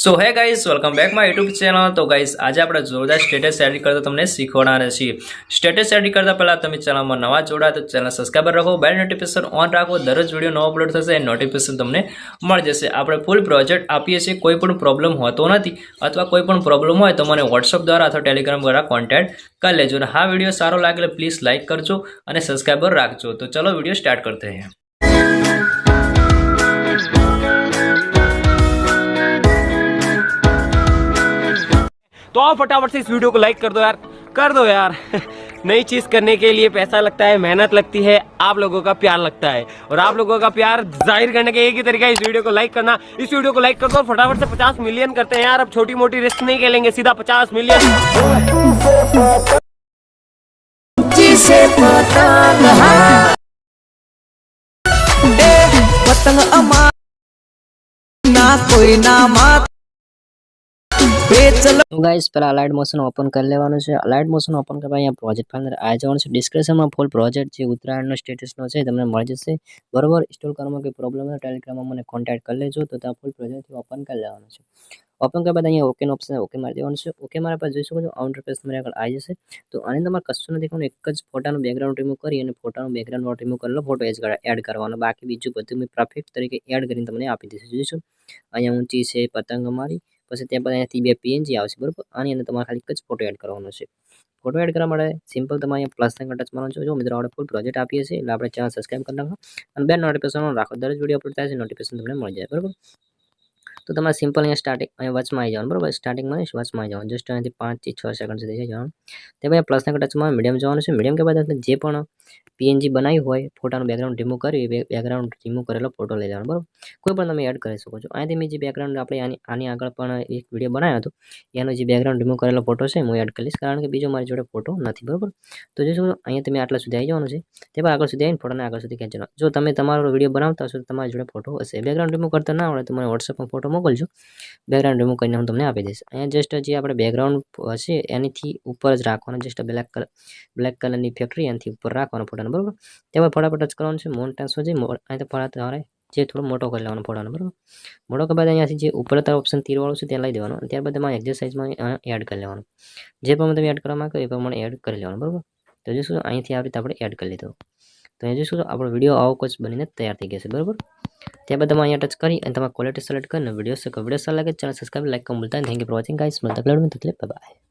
સો હે guys welcome back my YouTube channel. તો guys આજે આપણે જોરદાર સ્ટેટસ એડિટ કરતા તમને શીખવાડવાના છીએ। સ્ટેટસ એડિટ કરતા પહેલા તમે ચેનલમાં નવા જોડાયા તો ચેનલ સબસ્ક્રાઇબ રાખો, બેલ નોટિફિકેશન ઓન રાખો। દરરોજ વિડીયો નવો અપલોડ થશે એ નોટિફિકેશન તમને મળી જશે। આપણે ફૂલ પ્રોજેક્ટ આપીએ છીએ, કોઈ પણ પ્રોબ્લેમ હોતો નથી અથવા કોઈ પણ પ્રોબ્લેમ હોય તો મને વોટ્સઅપ દ્વારા અથવા ટેલિગ્રામ દ્વારા કોન્ટેક્ટ કરી લેજો। અને હા વિડીયો સારો લાગે પ્લીઝ લાઇક કરજો અને સબસ્ક્રાઇબર રાખજો। तो चलो वीडियो स्टार्ट करते हैं। तो आप फटाफट से इस वीडियो को लाइक कर दो यार नई चीज करने के लिए पैसा लगता है, मेहनत लगती है, आप लोगों का प्यार लगता है और आप लोगों का प्यार जाहिर करने का एक ही तरीका है इस वीडियो को लाइक करना। इस वीडियो को लाइक कर दो और फटाफट से 50 मिलियन करते हैं यार। अब छोटी मोटी रिस्क नहीं खेलेंगे, सीधा 50 मिलियन। पतंग अमा ना कोई ना मात तो गाइस पहला अलाइड मोशन ओपन कर लेवानुं छे। अलाइड मोशन ओपन करवा अहींया प्रोजेक्ट फाइल अंदर आ जवानुं छे। डिस्क्रिप्शनमां फूल प्रोजेक्ट जे उत्तरायणनो स्टेटसनो छे तमने मळी जशे बरोबर। इंस्टॉल करवामां कोई प्रॉब्लम होय टेलिग्राममां मने कॉन्टेक्ट कर लेजो। तो त्यां फूल प्रोजेक्ट ओपन कर लेवानुं छे। ओपन करवा बाद अहींया ओके नो ऑप्शन ओके मारी देवानुं छे। ओके मार्या बाद जोई शको छो आउट इंटरफेस तमने આગળ આવી જશે। तो આની અંદર તમારે કશું નથી કરવાનું, એક જ ફોટાનું બેકગ્રાઉન્ડ रिमूव કરી અને ફોટાનું બેકગ્રાઉન્ડ रिमूव કરેલો ફોટો એડ કરવાનો। બાકી બીજું બધું મેં પરફેક્ટ તરીકે એડ કરીને તમને આપી દઈશું। જોઈશું અહીંયા ઊંચી છે પતંગ મારી, પછી ત્યાં બાદ અહીંયાથી બે PNG આવશે બરોબર। આની અંદર તમારે ખાલી એક જ ફોટો એડ કરવાનો છે। ફોટો એડ કરવા માટે સિમ્પલ તમારે અહીંયા પ્લસ સાઇન ટચ મારવાનું છે। જો મિત્રો આપણે ફૂલ પ્રોજેક્ટ આપીએ છીએ એટલે આપણે ચેનલ સબસ્ક્રાઇબ કરી નાખો અને બેલ નોટિફિકેશન ઓન રાખો। દરેક વિડીયો અપલોડ થાય છે નોટિફિકેશન તમને મળી જાય બરોબર। तो તમારે સિમ્પલ અહીંયા સ્ટાર્ટિંગ અહીંયા વચમાં આવી જવાનું બરોબર। સ્ટાર્ટિંગમાં વચમાં આવી જવાનું, જસ્ટ અહીંયાથી 5 થી 6 સેકન્ડ સુધી થઈ જવાનું। તે પછી પ્લસના ટચમાં મીડિયમ જવાનું છે। મીડિયમ કે બાદ જે પણ PNG બનાવ્યું હોય ફોટાનું બેકગ્રાઉન્ડ રિમૂવ કરી બેકગ્રાઉન્ડ રિમૂવ કરેલો ફોટો લઈ લેવાનો બરોબર। કોઈ પણ તમે એડ કરી શકો છો। અહીંયાથી મેં જે બેકગ્રાઉન્ડ આપણે આની આગળ પણ એક વિડીયો બનાવ્યો હતો એનો જે બેકગ્રાઉન્ડ રિમૂવ કરેલો ફોટો છે હું એડ કરીશ, કારણ કે બીજો મારી જોડે ફોટો નથી બરોબર। તો જોઈશું અહીંયા તમે આટલા સુધી આવી જવાનું છે। તે બાદ આગળ સુધી આવીને ફોટોને આગળ સુધી ખેંચવાનો। જો તમે તમારો વિડીયો બનાવતા હશો તો તમારી જોડે ફોટો હશે। બેકગ્રાઉન્ડ રિમૂવ કરતા ના આવડે તો મને વોટ્સએપમાં ફોટો મોકલજો, બેકગ્રાઉન્ડ રિમૂવ કરીને હું તમને આપી દઈશ। અહીંયા જસ્ટ જે આપણે બેકગ્રાઉન્ડ હશે એનીથી ઉપર જ રાખવાનું, જસ્ટ બ્લેક કલરની ફેક્ટરી એનાથી ઉપર રાખવાનો ફોટાનો બરોબર। તેમાં ફટાફટ ટચ કરવાનું છે। મોન ટ્રાન્સફર જે અહીંથી ફોટા તમારે જે થોડો મોટો કરી લેવાનો ફોટાનો બરોબર। મોટો કર્યા બાદ અહીંયાથી જે ઉપર ઓપ્શન તીરવાળું છે ત્યાં લઈ દેવાનું અને ત્યારબાદ તમારે એક્સરસાઇઝમાં એડ કરી લેવાનું। જે પ્રમાણે તમે એડ કરવા માંગો એ પ્રમાણે એડ કરી લેવાનું બરોબર। તો જોઈશું અહીંથી આવી રીતે આપણે એડ કરી લીધો। તો અહીં જોઈશું આપણો વિડીયો આવો કચ બનીને તૈયાર થઈ ગયો છે બરોબર। ત્યારબાદ તમે અહીંયા ટચ કરી અને તમારે ક્વોલિટી સિલેક્ટ કરીને વિડીયો સારા લાગે ચેનલ સબસ્ક્રાઇબ લાઈક કરવા ભૂલતા નહીં। Thank you for watching guys. મળતા બાય બાય।